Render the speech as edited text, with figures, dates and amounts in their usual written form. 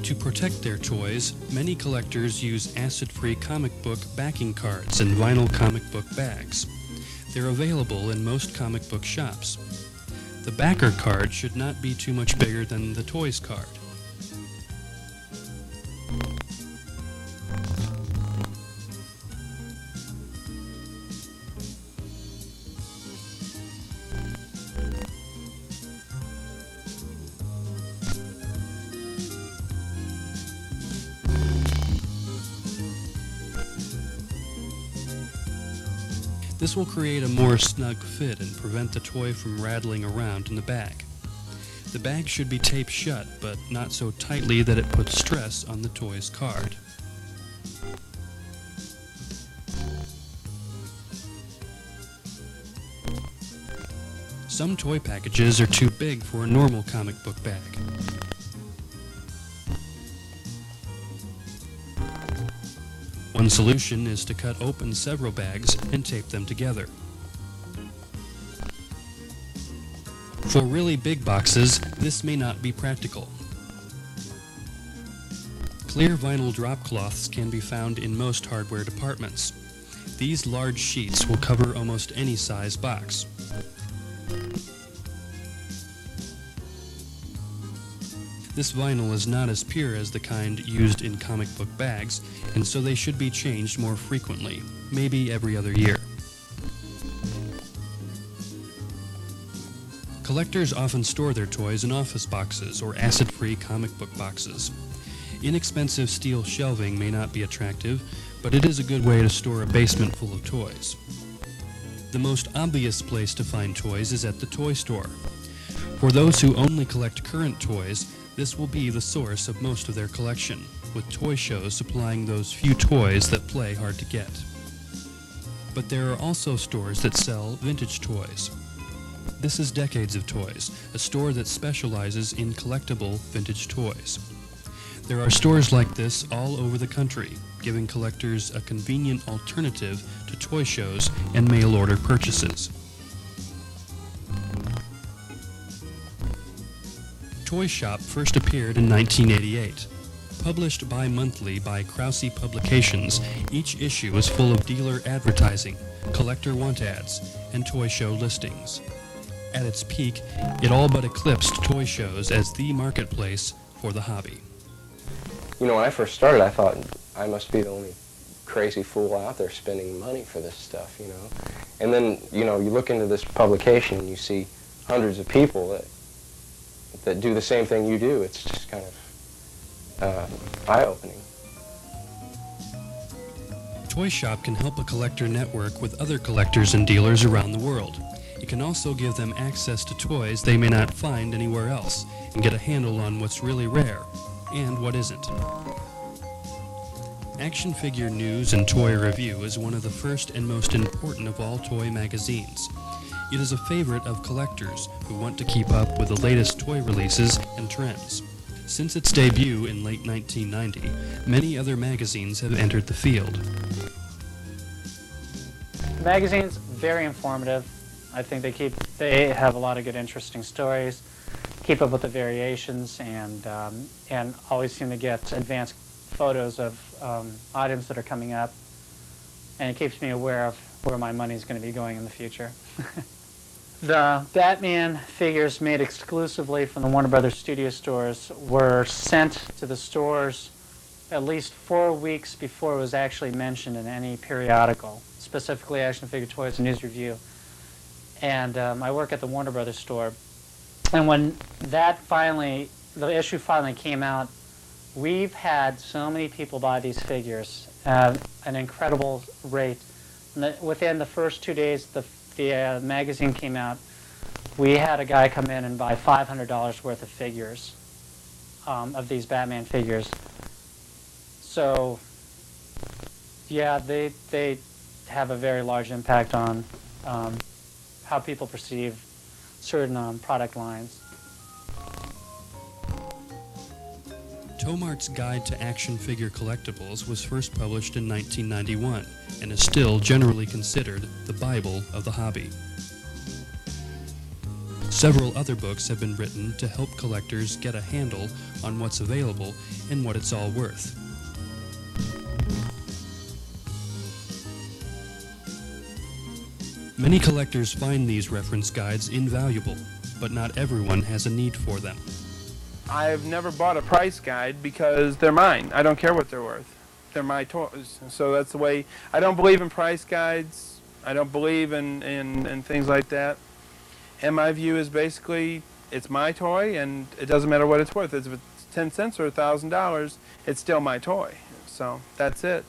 To protect their toys, many collectors use acid-free comic book backing cards and vinyl comic book bags. They're available in most comic book shops. The backer card should not be too much bigger than the toys card. This will create a more snug fit and prevent the toy from rattling around in the bag. The bag should be taped shut, but not so tightly that it puts stress on the toy's card. Some toy packages are too big for a normal comic book bag. One solution is to cut open several bags and tape them together. For really big boxes, this may not be practical. Clear vinyl drop cloths can be found in most hardware departments. These large sheets will cover almost any size box. This vinyl is not as pure as the kind used in comic book bags, and so they should be changed more frequently, maybe every other year. Collectors often store their toys in office boxes or acid-free comic book boxes. Inexpensive steel shelving may not be attractive, but it is a good way to store a basement full of toys. The most obvious place to find toys is at the toy store. For those who only collect current toys, this will be the source of most of their collection, with toy shows supplying those few toys that play hard to get. But there are also stores that sell vintage toys. This is Decades of Toys, a store that specializes in collectible vintage toys. There are stores like this all over the country, giving collectors a convenient alternative to toy shows and mail-order purchases. Toy Shop first appeared in 1988. Published bi-monthly by Krause Publications, each issue is full of dealer advertising, collector want ads, and toy show listings. At its peak, it all but eclipsed toy shows as the marketplace for the hobby. You know, when I first started, I thought I must be the only crazy fool out there spending money for this stuff, you know. And then, you know, you look into this publication and you see hundreds of people that do the same thing you do. It's just kind of eye-opening. Toy Shop can help a collector network with other collectors and dealers around the world. It can also give them access to toys they may not find anywhere else and get a handle on what's really rare and what isn't. Action Figure News and Toy Review is one of the first and most important of all toy magazines. It is a favorite of collectors who want to keep up with the latest toy releases and trends. Since its debut in late 1990, many other magazines have entered the field. The magazine's very informative. I think they have a lot of good, interesting stories, keep up with the variations, and always seem to get advanced photos of items that are coming up, and it keeps me aware of where my money is going to be going in the future. The Batman figures made exclusively from the Warner Brothers studio stores were sent to the stores at least 4 weeks before it was actually mentioned in any periodical, specifically Action Figure Toys and News Review. And I work at the Warner Brothers store. And when the issue finally came out, we've had so many people buy these figures at an incredible rate. Within the first 2 days the magazine came out, we had a guy come in and buy $500 worth of figures, of these Batman figures. So, yeah, they have a very large impact on how people perceive certain product lines. Tomart's Guide to Action Figure Collectibles was first published in 1991 and is still generally considered the Bible of the hobby. Several other books have been written to help collectors get a handle on what's available and what it's all worth. Many collectors find these reference guides invaluable, but not everyone has a need for them. I've never bought a price guide because they're mine. I don't care what they're worth. They're my toys. So that's the way. I don't believe in price guides. I don't believe in things like that. And my view is basically, it's my toy, and it doesn't matter what it's worth. If it's 10 cents or $1,000, it's still my toy. So that's it.